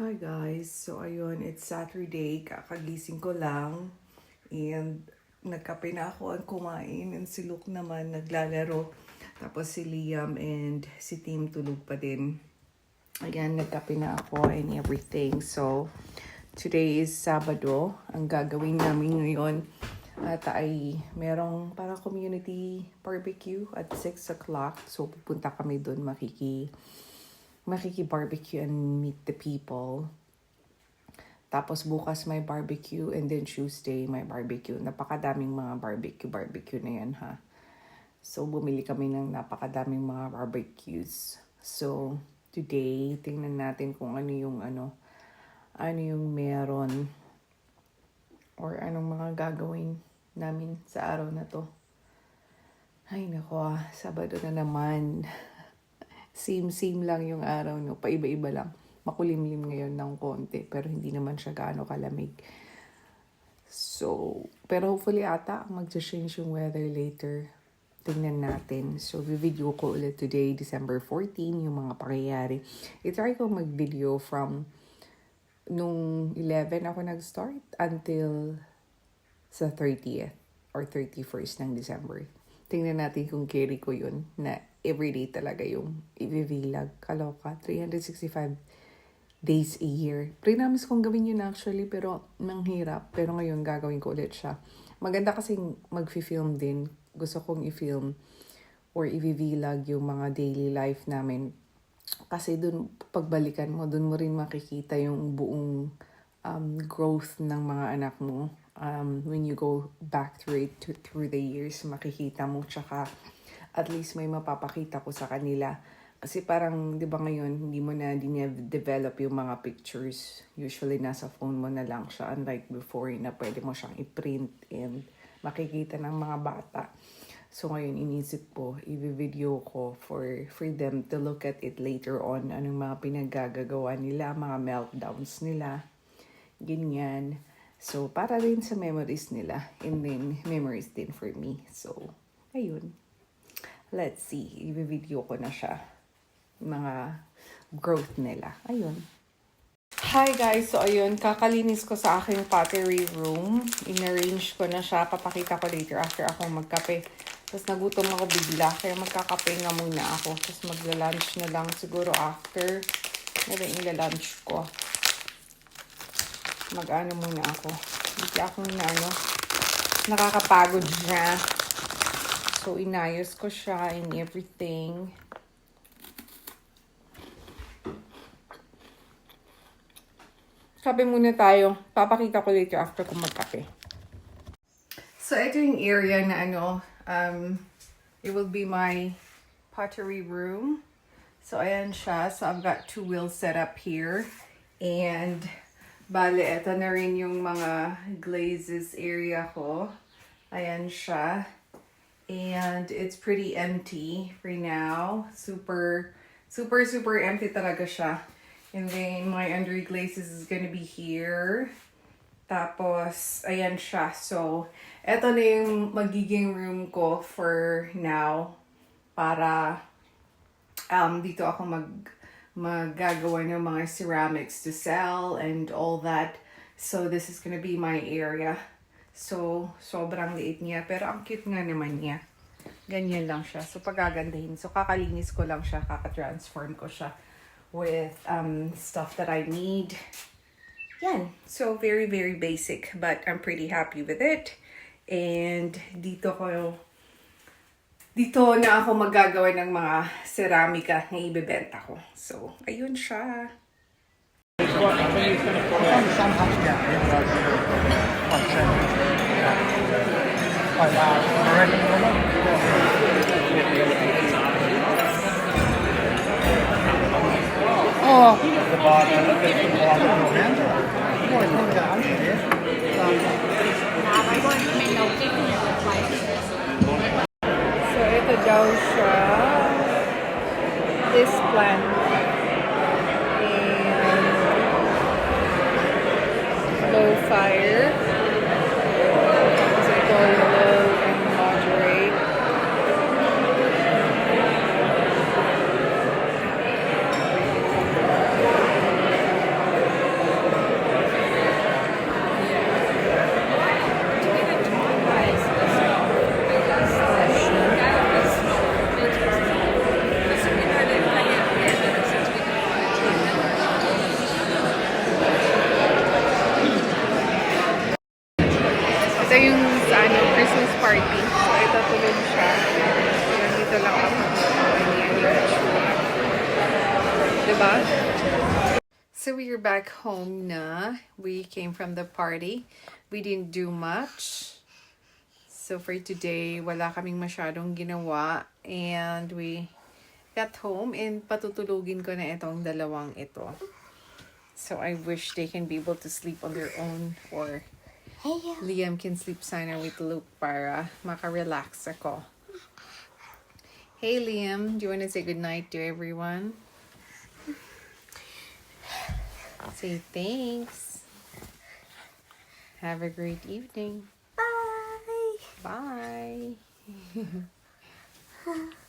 Hi guys, so ayun, it's Saturday, kakagising ko lang and nagkape na ako at kumain and si Luke naman naglalaro. Tapos si Liam and si Tim tulog pa din. Ayan, nagkape na ako and everything. So, today is Sabado. Ang gagawin namin ngayon at ay merong parang community barbecue at 6 o'clock. So, pupunta kami doon makiki-barbecue and meet the people. Tapos bukas may barbecue and then Tuesday may barbecue. Napakadaming mga barbecue na yan ha. So bumili kami ng napakadaming mga barbecues. So today, tingnan natin kung ano yung meron or anong mga gagawin namin sa araw na to. Ay nako, Sabado na naman. Same lang yung araw, no? Paiba-iba lang. Makulimlim ngayon ng konti, pero hindi naman siya gaano kalamig. So, pero hopefully ata mag-change yung weather later. Tingnan natin. So, video ko ulit today, December 14, yung mga pangyayari. I-try ko mag-video from nung 11 ako nag-start until sa 30th or 31st ng December. Tingnan natin kung carry ko yun na everyday talaga yung i-vlog. Kaloka, 365 days a year. Pre-namis kong gawin yun actually, pero nanghirap. Pero ngayon gagawin ko ulit siya. Maganda kasing mag-film din. Gusto kong i-film or i-vlog yung mga daily life namin. Kasi dun, pagbalikan mo, dun mo rin makikita yung buong growth ng mga anak mo. When you go back through the years, makikita mo, tsaka at least may mapapakita ko sa kanila. Kasi parang, di ba ngayon, hindi mo na develop yung mga pictures. Usually, nasa phone mo na lang siya. Unlike before, na pwede mo siyang i-print and makikita ng mga bata. So, ngayon, inisip ko, i-video ko for them to look at it later on. Anong mga pinaggagawa nila, mga meltdowns nila. Ganyan. So, para rin sa memories nila. And then, memories din for me. So, ayun. Let's see. I-video ko na siya. Mga growth nila. Ayun. Hi guys! So, ayun. Kakalinis ko sa aking pottery room. In-arrange ko na siya. Papakita ko later after ako magkape. Tapos nagutom ako bigla. Kaya magkakape nga muna ako. Tapos magla-lunch na lang siguro after. Ano ila-lunch ko? Mag-ano muna ako. Bigla akong nakakapagod siya. So, inayos ko siya and everything. Kape muna tayo. Papakita ko later after ko magkape. So, ito yung area na it will be my pottery room. So, ayan siya. So, I've got 2 wheels set up here. And bale, ito na rin yung mga glazes area ko. Ayan siya. And it's pretty empty right now. Super empty talaga siya. And then my under glazes is gonna be here. Tapos, ayan siya. So, ito na yung magiging room ko for now. Para dito ako maggagawa ng mga ceramics to sell and all that. So, this is gonna be my area. So, sobrang liit niya. Pero ang cute nga naman niya. Ganyan lang siya. So, pagagandahin. So, kakalinis ko lang siya. Kaka-transform ko siya with stuff that I need. Yan. So, very, very basic. But I'm pretty happy with it. And dito na ako magagawa ng mga ceramika na ibebenta ko. So, ayun siya. Oh. So, ito daw siya. This plant. And low fire. So, ito low and moderate. So we're back home na. We came from the party. We didn't do much. So for today, wala kaming masyadong ginawa. And we got home and patutulugin ko na itong dalawang ito. So I wish they can be able to sleep on their own, or Liam can sleep sana with Luke para maka-relax ako. Hey Liam, do you want to say goodnight to everyone? Say thanks. Have a great evening. Bye. Bye.